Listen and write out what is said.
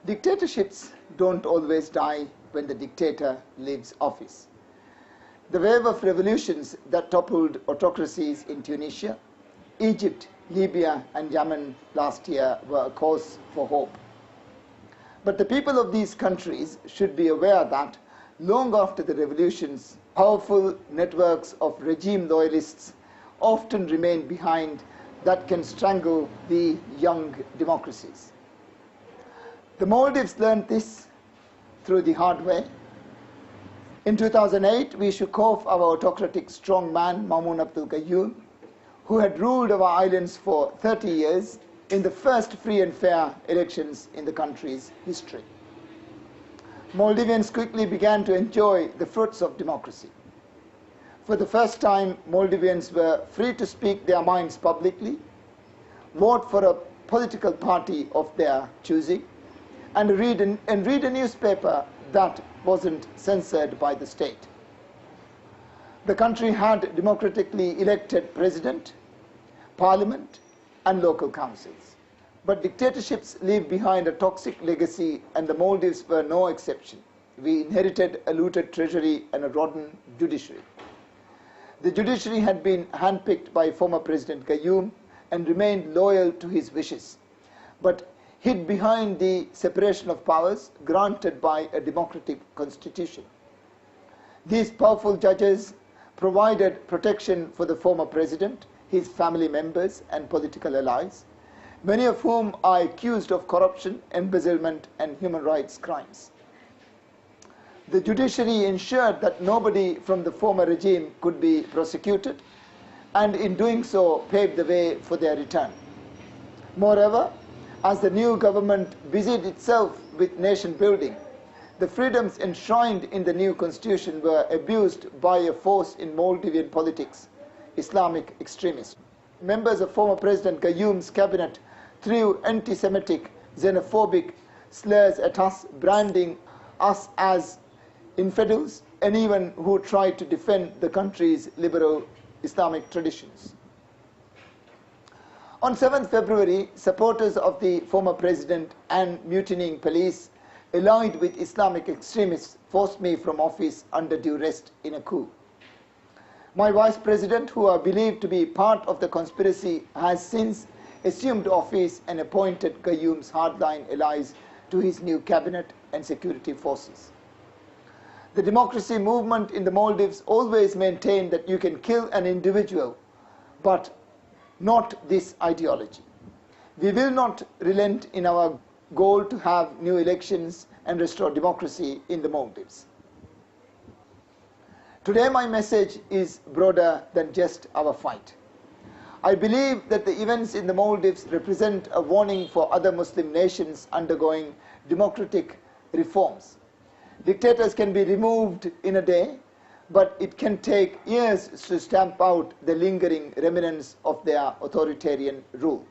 Dictatorships don't always die when the dictator leaves office. The wave of revolutions that toppled autocracies in Tunisia, Egypt, Libya, and Yemen last year were a cause for hope. But the people of these countries should be aware that long after the revolutions, powerful networks of regime loyalists often remain behind that can strangle the young democracies. The Maldives learned this through the hard way. In 2008, we shook off our autocratic strongman, Maumoon Abdul Gayoom, who had ruled our islands for 30 years in the first free and fair elections in the country's history. Maldivians quickly began to enjoy the fruits of democracy. For the first time, Maldivians were free to speak their minds publicly, vote for a political party of their choosing, and read a newspaper that wasn't censored by the state. The country had democratically elected president, parliament, and local councils. But dictatorships leave behind a toxic legacy, and the Maldives were no exception. We inherited a looted treasury and a rotten judiciary. The judiciary had been handpicked by former President Gayoom and remained loyal to his wishes, but hid behind the separation of powers granted by a democratic constitution. These powerful judges provided protection for the former president, his family members, and political allies, many of whom are accused of corruption, embezzlement, and human rights crimes. The judiciary ensured that nobody from the former regime could be prosecuted, and in doing so paved the way for their return. Moreover, as the new government busied itself with nation building, the freedoms enshrined in the new constitution were abused by a force in Maldivian politics, Islamic extremism. Members of former President Gayoom's cabinet threw anti-Semitic, xenophobic slurs at us, branding us as infidels, and even who tried to defend the country's liberal Islamic traditions. On 7th February, supporters of the former president and mutinying police allied with Islamic extremists forced me from office under duress in a coup. My vice president, who are believed to be part of the conspiracy, has since assumed office and appointed Gayoom's hardline allies to his new cabinet and security forces. The democracy movement in the Maldives always maintained that you can kill an individual, but not this ideology. We will not relent in our goal to have new elections and restore democracy in the Maldives. Today my message is broader than just our fight. I believe that the events in the Maldives represent a warning for other Muslim nations undergoing democratic reforms. Dictators can be removed in a day, but it can take years to stamp out the lingering remnants of their authoritarian rule.